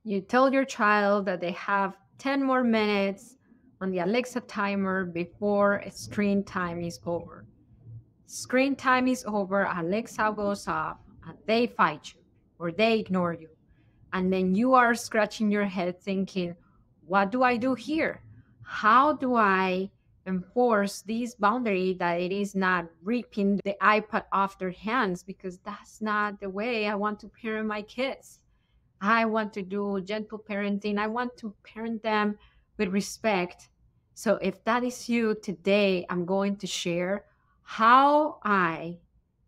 You tell your child that they have 10 more minutes on the Alexa timer before screen time is over. Screen time is over, Alexa goes off, and they fight you or they ignore you. And then you are scratching your head thinking, what do I do here? How do I enforce this boundary that it is not ripping the iPad off their hands? Because that's not the way I want to parent my kids. I want to do gentle parenting. I want to parent them with respect. So if that is you today, I'm going to share how I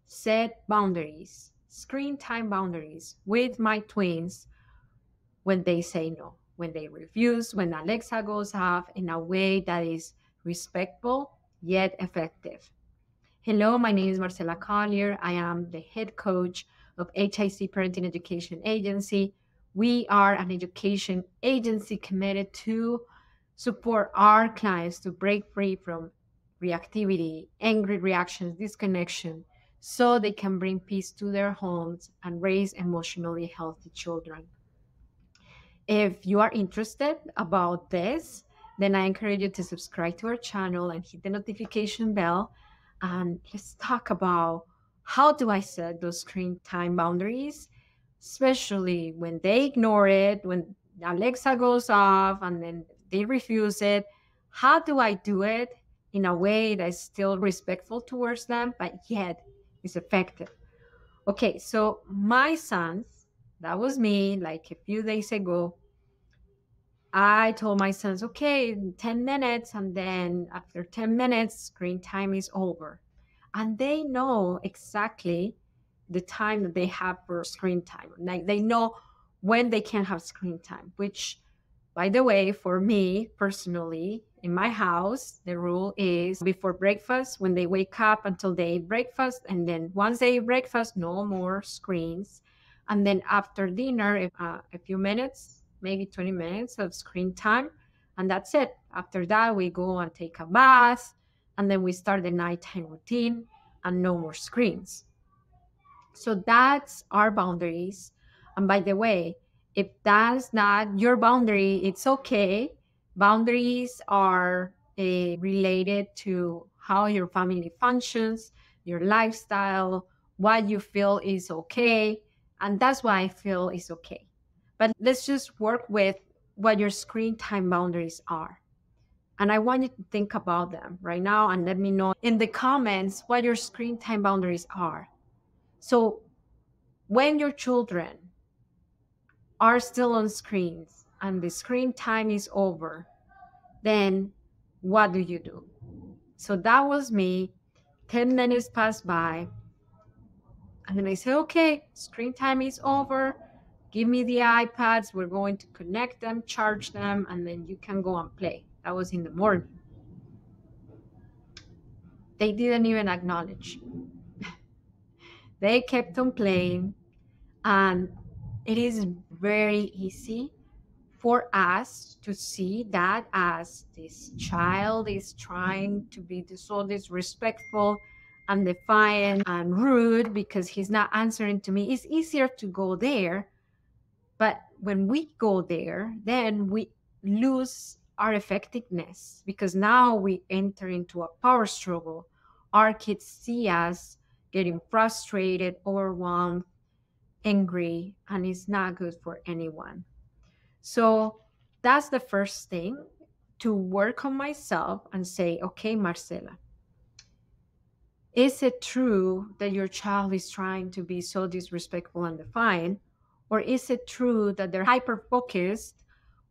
set boundaries, screen time boundaries with my twins when they say no, when they refuse, when Alexa goes off in a way that is respectful yet effective. Hello, my name is Marcela Collier. I am the head coach of HIC Parenting Education Agency. We are an education agency committed to support our clients to break free from reactivity, angry reactions, disconnection, so they can bring peace to their homes and raise emotionally healthy children. If you are interested about this, then I encourage you to subscribe to our channel and hit the notification bell. And let's talk about how do I set those screen time boundaries, especially when they ignore it, when Alexa goes off and then they refuse it. How do I do it in a way that is still respectful towards them, but yet is effective? Okay, so my sons, that was me like a few days ago, I told my sons, okay, 10 minutes. And then after 10 minutes, screen time is over. And they know exactly the time that they have for screen time. Like they know when they can have screen time, which, by the way, for me personally, in my house, the rule is before breakfast, when they wake up until they eat breakfast. And then once they eat breakfast, no more screens. And then after dinner, a few minutes, maybe 20 minutes of screen time. And that's it. After that, we go and take a bath. And then we start the nighttime routine and no more screens. So that's our boundaries. And by the way, if that's not your boundary, it's okay. Boundaries are related to how your family functions, your lifestyle, what you feel is okay. And that's what I feel is okay. But let's just work with what your screen time boundaries are. And I want you to think about them right now and let me know in the comments what your screen time boundaries are. So when your children are still on screens and the screen time is over, then what do you do? So that was me. 10 minutes passed by. And then I said, okay, screen time is over. Give me the iPads. We're going to connect them, charge them, and then you can go and play. That was in the morning. They didn't even acknowledge. They kept on playing. And it is very easy for us to see that as this child is trying to be so disrespectful and defiant and rude because he's not answering to me. It's easier to go there. But when we go there, then we lose our effectiveness because now we enter into a power struggle. Our kids see us getting frustrated, overwhelmed, angry, and it's not good for anyone. So that's the first thing, to work on myself and say, okay, Marcela, is it true that your child is trying to be so disrespectful and defiant? Or is it true that they're hyper focused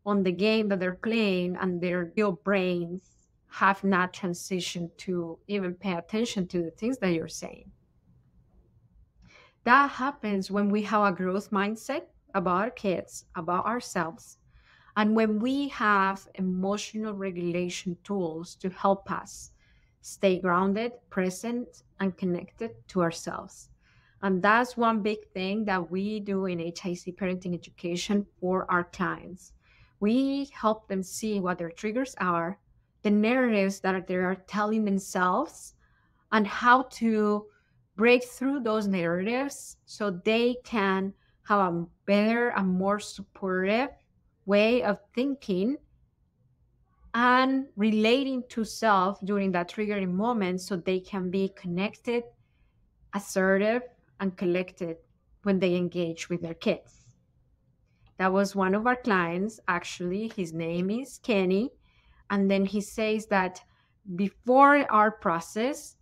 on the game that they're playing and their little brains have not transitioned to even pay attention to the things that you're saying? That happens when we have a growth mindset about our kids, about ourselves, and when we have emotional regulation tools to help us stay grounded, present, and connected to ourselves. And that's one big thing that we do in HIC Parenting Education for our clients. We help them see what their triggers are, the narratives that they are telling themselves, and how to break through those narratives so they can have a better and more supportive way of thinking and relating to self during that triggering moment so they can be connected, assertive, and collected when they engage with their kids. That was one of our clients, actually. His name is Kenny. And then he says that before our process,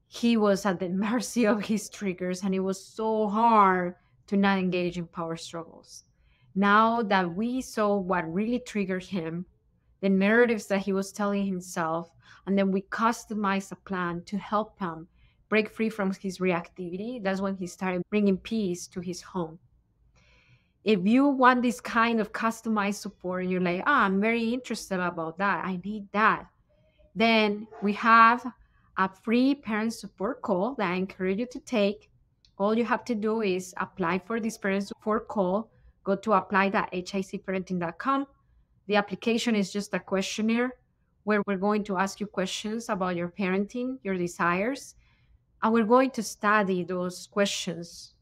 he was at the mercy of his triggers, and it was so hard to not engage in power struggles. Now that we saw what really triggered him, the narratives that he was telling himself, and then we customized a plan to help him break free from his reactivity, that's when he started bringing peace to his home. If you want this kind of customized support and you're like, I'm very interested about that, I need that, then we have a free parent support call that I encourage you to take. All you have to do is apply for this parent support call. Go to apply.hicparenting.com. The application is just a questionnaire where we're going to ask you questions about your parenting, your desires, and we're going to study those questions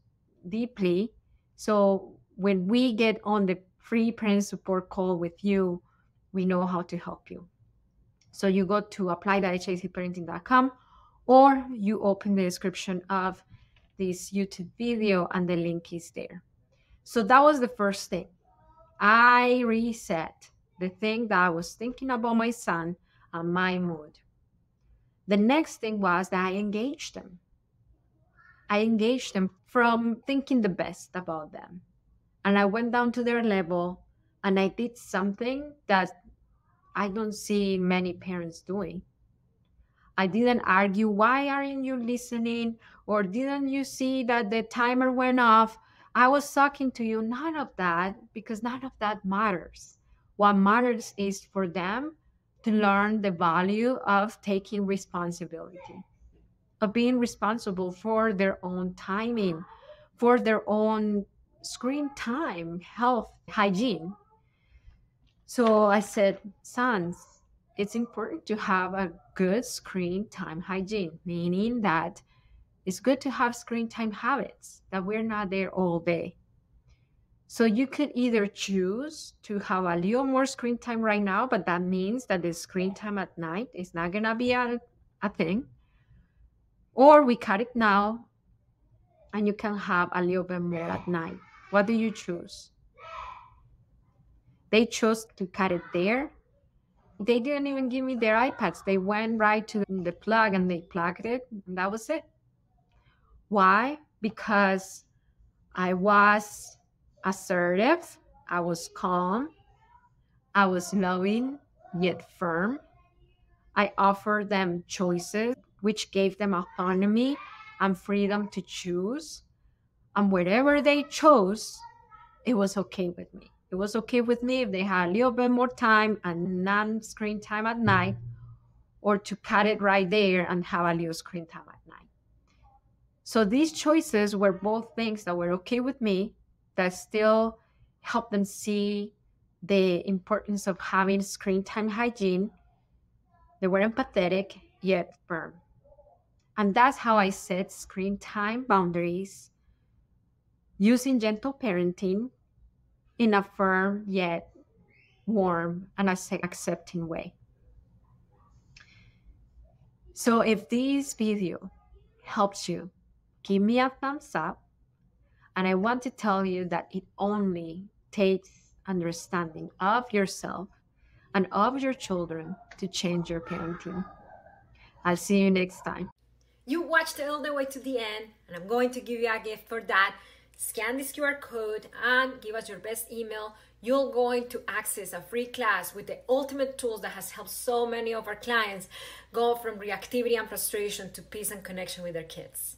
deeply. So when we get on the free parent support call with you, we know how to help you. So you go to apply.hicparenting.com, or you open the description of this YouTube video and the link is there. So that was the first thing. I reset the thing that I was thinking about my son and my mood. The next thing was that I engaged them. I engaged them from thinking the best about them. And I went down to their level and I did something that I don't see many parents doing. I didn't argue, why aren't you listening? Or didn't you see that the timer went off? I was talking to you. None of that, because none of that matters. What matters is for them to learn the value of taking responsibility, of being responsible for their own timing, for their own screen time, health, hygiene. So I said, sons, it's important to have a good screen time hygiene, meaning that it's good to have screen time habits, that we're not there all day. So you could either choose to have a little more screen time right now, but that means that the screen time at night is not going to be a thing. Or we cut it now and you can have a little bit more at night. What do you choose? They chose to cut it there. They didn't even give me their iPads. They went right to the plug and they plugged it, and that was it. Why? Because I was assertive, I was calm, I was loving yet firm. I offered them choices, which gave them autonomy and freedom to choose. And whatever they chose, it was okay with me. It was okay with me if they had a little bit more time and non-screen time at night, or to cut it right there and have a little screen time at night. So these choices were both things that were okay with me, that still helped them see the importance of having screen time hygiene. They were empathetic yet firm. And that's how I set screen time boundaries, using gentle parenting in a firm yet warm and accepting way. So if this video helps you, give me a thumbs up. And I want to tell you that it only takes understanding of yourself and of your children to change your parenting. I'll see you next time. You watched it all the way to the end, and I'm going to give you a gift for that. Scan this QR code and give us your best email. You're going to access a free class with the ultimate tools that has helped so many of our clients go from reactivity and frustration to peace and connection with their kids.